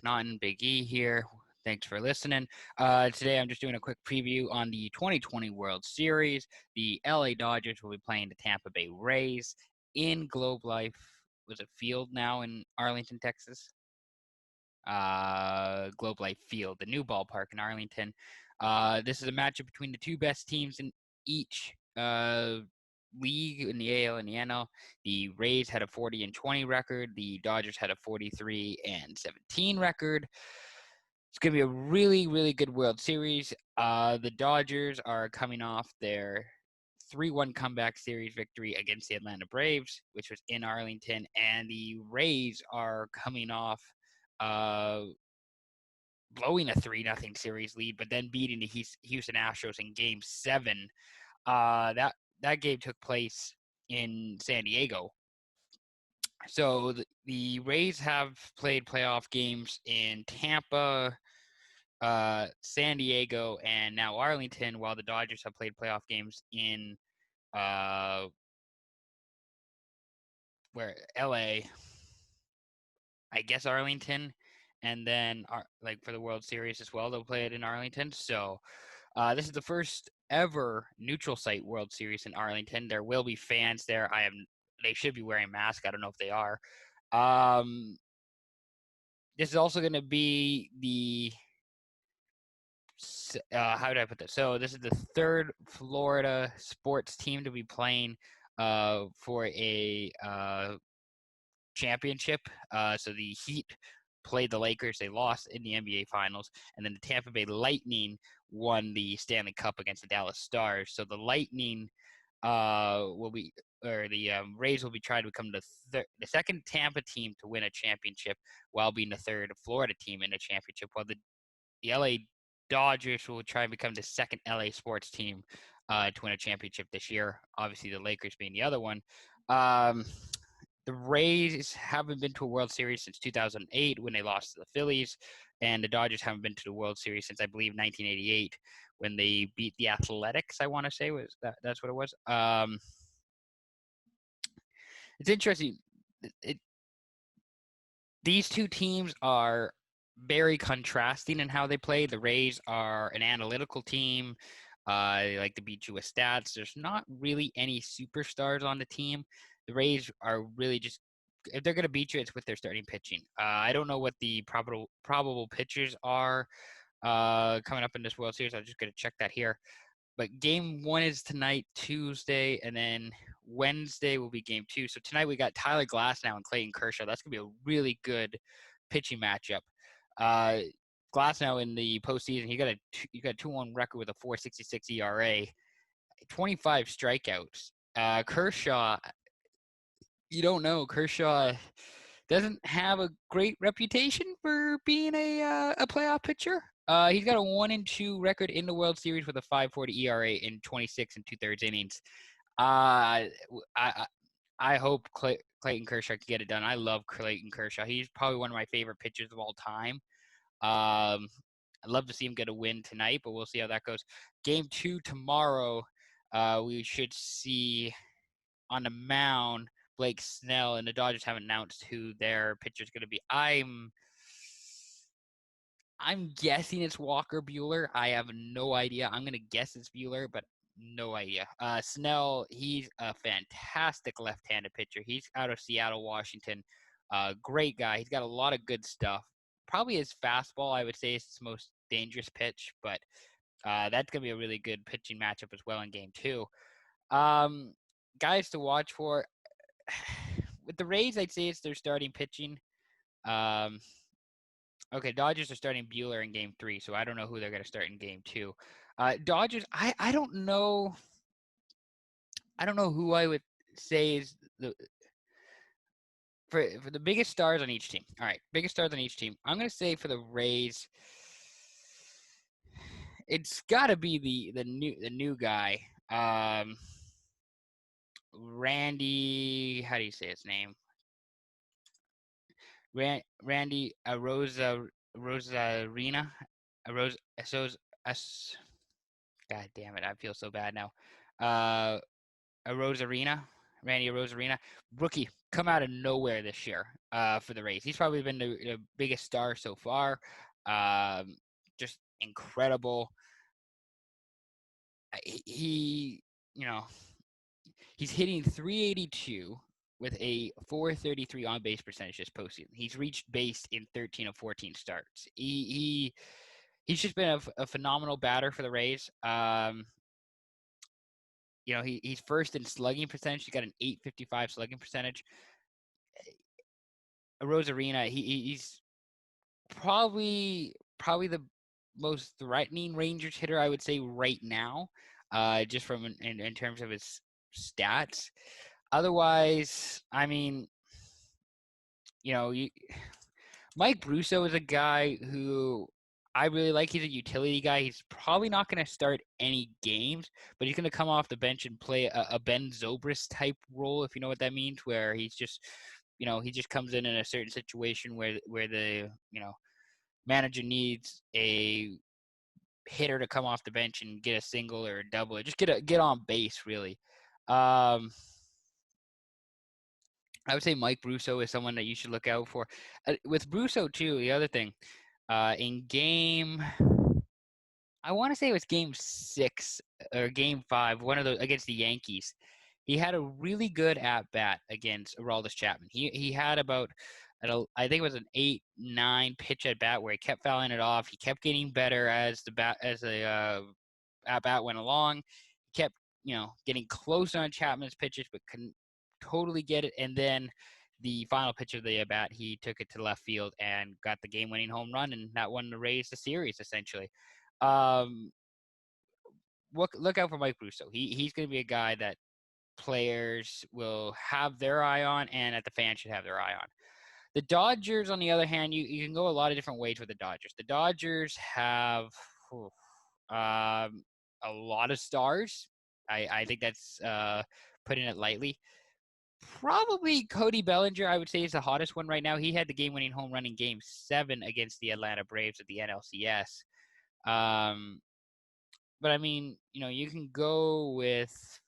McNaughton, Big E here. Thanks for listening. Today I'm just doing a quick preview on the 2020 World Series. The LA Dodgers will be playing the Tampa Bay Rays in Globe Life. Was it Field now in Arlington, Texas? Globe Life Field, the new ballpark in Arlington. This is a matchup between the two best teams in each league in the AL and the NL. The Rays had a 40-20 record. The Dodgers had a 43-17 record. It's going to be a really, really good World Series. The Dodgers are coming off their 3-1 comeback series victory against the Atlanta Braves, which was in Arlington, and the Rays are coming off blowing a 3-0 series lead, but then beating the Houston Astros in Game 7. That game took place in San Diego. So the Rays have played playoff games in Tampa, San Diego, and now Arlington, while the Dodgers have played playoff games in LA, I guess Arlington, and then for the World Series as well, they'll play it in Arlington. So this is the first ever neutral site World Series in Arlington. There will be fans there. They should be wearing masks. I don't know if they are. This is also going to be the how did I put this? So this is the third Florida sports team to be playing for a championship. So the Heat played the Lakers. They lost in the NBA Finals. And then the Tampa Bay Lightning won the Stanley Cup against the Dallas Stars. So the Lightning Rays will be trying to become the second Tampa team to win a championship while being the third Florida team in a championship, while the LA Dodgers will try and become the second LA sports team to win a championship this year. Obviously, the Lakers being the other one. The Rays haven't been to a World Series since 2008 when they lost to the Phillies, and the Dodgers haven't been to the World Series since, I believe, 1988 when they beat the Athletics, I want to say. That's what it was. It's interesting. These two teams are very contrasting in how they play. The Rays are an analytical team. They like to beat you with stats. There's not really any superstars on the team. The Rays are really just, if they're going to beat you, it's with their starting pitching. I don't know what the probable pitchers are coming up in this World Series. I'm just going to check that here. But Game 1 is tonight, Tuesday, and then Wednesday will be Game 2. So tonight we got Tyler Glasnow and Clayton Kershaw. That's going to be a really good pitching matchup. Glasnow in the postseason, he got a 2-1 record with a 4.66 ERA, 25 strikeouts. Kershaw, you don't know. Kershaw doesn't have a great reputation for being a playoff pitcher. He's got a 1-2 record in the World Series with a 5.40 ERA in 26 2/3 innings. I hope Clayton Kershaw can get it done. I love Clayton Kershaw. He's probably one of my favorite pitchers of all time. I'd love to see him get a win tonight, but we'll see how that goes. Game 2 tomorrow, we should see on the mound Blake Snell, and the Dodgers haven't announced who their pitcher is going to be. I'm guessing it's Walker Buehler. I have no idea. I'm going to guess it's Buehler, but no idea. Snell, he's a fantastic left-handed pitcher. He's out of Seattle, Washington. Great guy. He's got a lot of good stuff. Probably his fastball, I would say, is his most dangerous pitch, but that's going to be a really good pitching matchup as well in Game 2. Guys to watch for. With the Rays, I'd say it's their starting pitching. Okay, Dodgers are starting Buehler in Game 3, so I don't know who they're going to start in Game 2. Dodgers, I don't know. I don't know who I would say is for the biggest stars on each team. All right, biggest stars on each team. I'm going to say for the Rays, it's got to be the new guy. Randy, how do you say his name? Randy Rosarina. God damn it, I feel so bad now. Rosarina. Randy Arozarena, rookie, come out of nowhere this year for the Rays. He's probably been the biggest star so far. Just incredible. He, you know, he's hitting 382 with a 433 on base percentage this postseason. He's reached base in 13 of 14 starts. He's just been a phenomenal batter for the Rays. He's first in slugging percentage. He's got an 855 slugging percentage. Rosarina, he's probably the most threatening Rangers hitter, I would say, right now, just from in terms of his stats. Otherwise, I mean, Mike Brusso is a guy who I really like. He's a utility guy. He's probably not going to start any games, but he's going to come off the bench and play a Ben Zobrist type role, if you know what that means, where he's just, he just comes in a certain situation where the, manager needs a hitter to come off the bench and get a single or a double, or just get on base, really. I would say Mike Brusso is someone that you should look out for. With Brusso, too, the other thing, in I want to say it was game 6 or game 5, one of those against the Yankees. He had a really good at-bat against Aroldis Chapman. He had about, I think it was an 8-9 pitch at-bat where he kept fouling it off. He kept getting better as the at-bat went along. He kept, getting closer on Chapman's pitches, but couldn't totally get it. And then the final pitch of the at-bat, he took it to left field and got the game-winning home run, and that won the Rays the series, essentially. Look out for Mike Brusso. He's going to be a guy that players will have their eye on, and that the fans should have their eye on. The Dodgers, on the other hand, you can go a lot of different ways with the Dodgers. The Dodgers have a lot of stars. I think that's putting it lightly. Probably Cody Bellinger, I would say, is the hottest one right now. He had the game-winning home run in Game 7 against the Atlanta Braves at the NLCS. But I mean, you can go with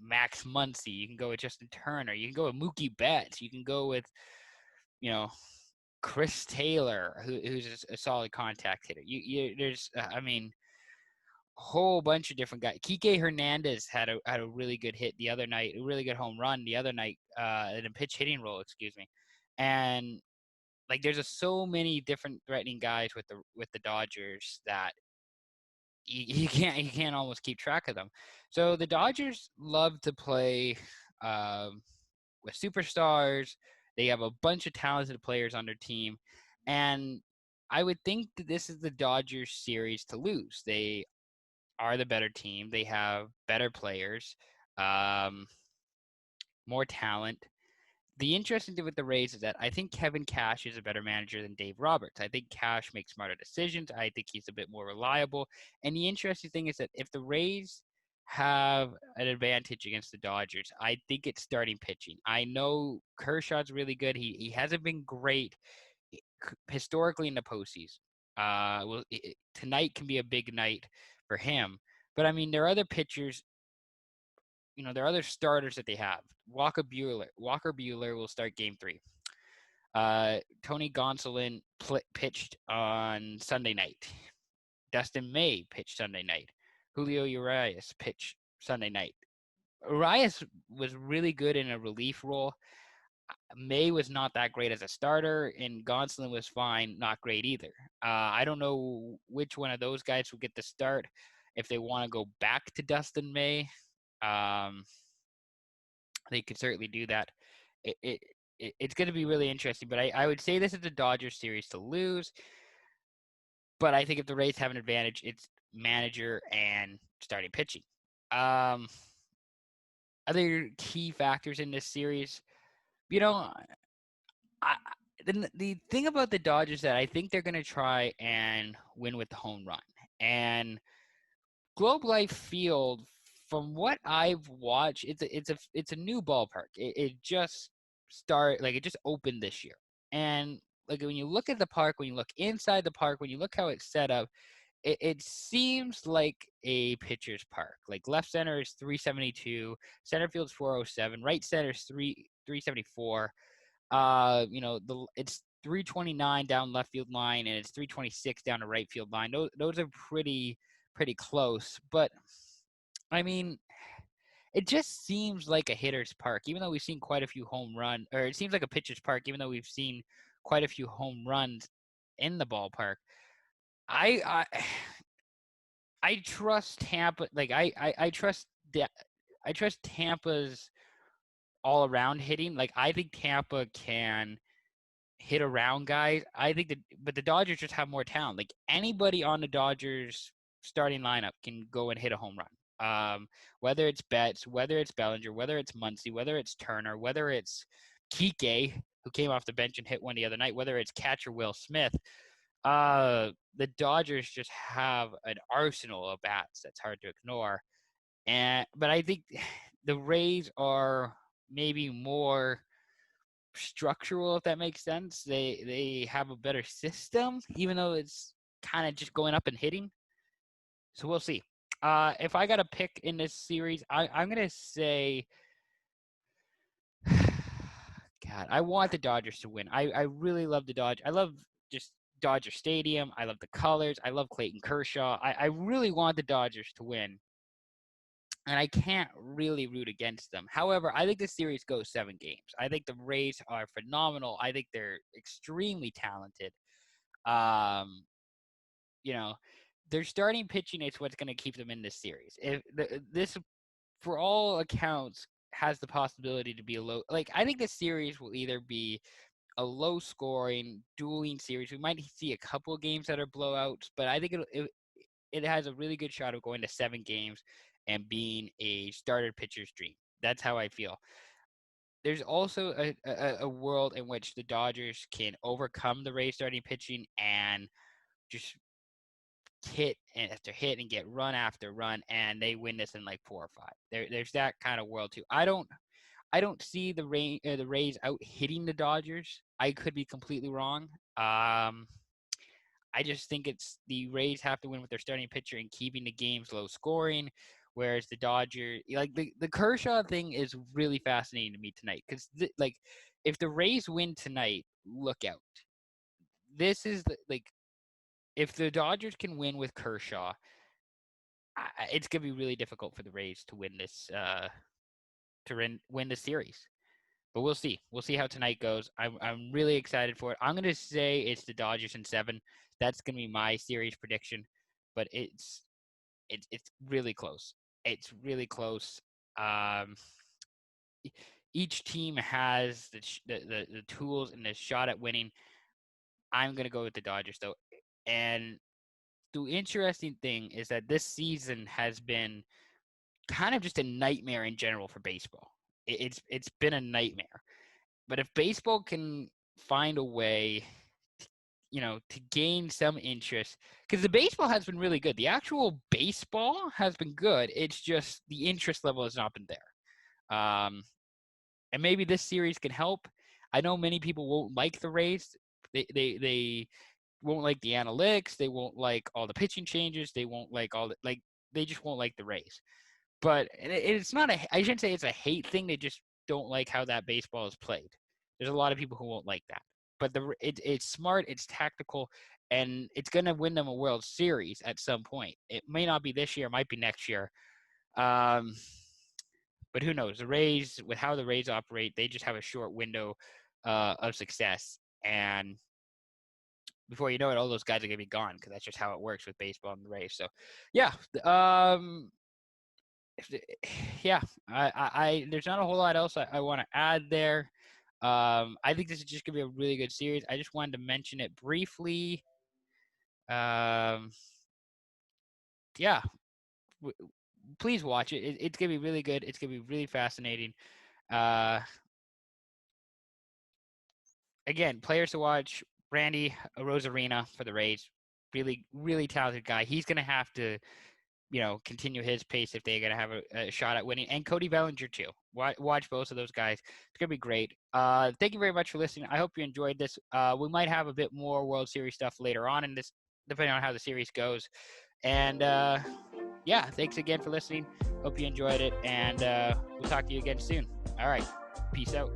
Max Muncy. You can go with Justin Turner. You can go with Mookie Betts. You can go with, Chris Taylor, who's a solid contact hitter. There's, a whole bunch of different guys. Kike Hernandez had a really good hit the other night, a really good home run the other night, in a pitch hitting role, excuse me. And there's so many different threatening guys with the Dodgers that you can't almost keep track of them. So the Dodgers love to play with superstars. They have a bunch of talented players on their team, and I would think that this is the Dodgers series to lose. They are the better team. They have better players, more talent. The interesting thing with the Rays is that I think Kevin Cash is a better manager than Dave Roberts. I think Cash makes smarter decisions. I think he's a bit more reliable. And the interesting thing is that if the Rays have an advantage against the Dodgers, I think it's starting pitching. I know Kershaw's really good. He hasn't been great historically in the postseason. Tonight can be a big night for him. But, I mean, there are other pitchers. There are other starters that they have. Walker Buehler will start Game 3. Tony Gonsolin pitched on Sunday night. Dustin May pitched Sunday night. Julio Urias pitched Sunday night. Urias was really good in a relief role. May was not that great as a starter, and Gonsolin was fine, not great either. I don't know which one of those guys will get the start. If they want to go back to Dustin May, they could certainly do that. It's going to be really interesting, but I would say this is the Dodgers series to lose. But I think if the Rays have an advantage, it's manager and starting pitching. Other key factors in this series, the thing about the Dodgers that I think they're going to try and win with the home run. And Globe Life Field, from what I've watched, it's a new ballpark. It just it just opened this year. And when you look at the park, when you look inside the park, when you look how it's set up, it seems like a pitcher's park. Like left center is 372, center field's 407, right center is 374. It's 329 down left field line and it's 326 down the right field line. Those are pretty close, but I mean, it just seems like a hitter's park, even though we've seen quite a few or it seems like a pitcher's park, even though we've seen quite a few home runs in the ballpark. I I trust Tampa. Like I trust that. I trust Tampa's all around hitting. Like I think Tampa can hit around guys. But the Dodgers just have more talent. Like anybody on the Dodgers starting lineup can go and hit a home run. Whether it's Betts, whether it's Bellinger, whether it's Muncy, whether it's Turner, whether it's Kike, who came off the bench and hit one the other night, whether it's catcher Will Smith. The Dodgers just have an arsenal of bats that's hard to ignore. But I think the Rays are maybe more structural, if that makes sense. They have a better system, even though it's kind of just going up and hitting. So we'll see. If I got to pick in this series, I'm gonna say, God, I want the Dodgers to win. I really love the Dodgers. I love just Dodger Stadium. I love the colors. I love Clayton Kershaw. I really want the Dodgers to win. And I can't really root against them. However, I think this series goes 7 games. I think the Rays are phenomenal. I think they're extremely talented. Um, you know, their starting pitching is what's going to keep them in this series. This, for all accounts, has the possibility to be a low. Like I think this series will either be a low-scoring, dueling series. We might see a couple of games that are blowouts, but I think it has a really good shot of going to 7 games and being a starter pitcher's dream. That's how I feel. There's also a world in which the Dodgers can overcome the Rays starting pitching and just hit after hit and get run after run, and they win this in like 4 or 5. There's that kind of world too. I don't see the Rays out hitting the Dodgers. I could be completely wrong. I just think it's the Rays have to win with their starting pitcher and keeping the games low scoring, whereas the Dodgers, like the Kershaw thing is really fascinating to me tonight because like if the Rays win tonight, look out. This is like if the Dodgers can win with Kershaw, it's gonna be really difficult for the Rays to win this win the series. But we'll see. We'll see how tonight goes. I'm really excited for it. I'm gonna say it's the Dodgers in 7. That's gonna be my series prediction. But it's really close. It's really close. Um, each team has the tools and the shot at winning. I'm gonna go with the Dodgers though. And the interesting thing is that this season has been kind of just a nightmare in general for baseball. It's been a nightmare. But if baseball can find a way, to gain some interest, because the baseball has been really good. The actual baseball has been good. It's just the interest level has not been there. And maybe this series can help. I know many people won't like the Rays. They won't like the analytics. They won't like all the pitching changes. They won't like they just won't like the Rays. But it's not I shouldn't say it's a hate thing. They just don't like how that baseball is played. There's a lot of people who won't like that. But it's smart, it's tactical, and it's going to win them a World Series at some point. It may not be this year, it might be next year. But who knows? The Rays, with how the Rays operate, they just have a short window of success. And before you know it, all those guys are going to be gone because that's just how it works with baseball and the Rays. So, yeah. Yeah, I there's not a whole lot else I want to add there. I think this is just gonna be a really good series. I just wanted to mention it briefly. Yeah, please watch it. It's gonna be really good. It's gonna be really fascinating. Again, players to watch: Randy Rosarina for the Rays. Really, really talented guy. He's gonna have to continue his pace if they're going to have a shot at winning. And Cody Bellinger, too. Watch both of those guys. It's going to be great. Thank you very much for listening. I hope you enjoyed this. We might have a bit more World Series stuff later on in this depending on how the series goes. And yeah, thanks again for listening. Hope you enjoyed it, and we'll talk to you again soon. All right, peace out.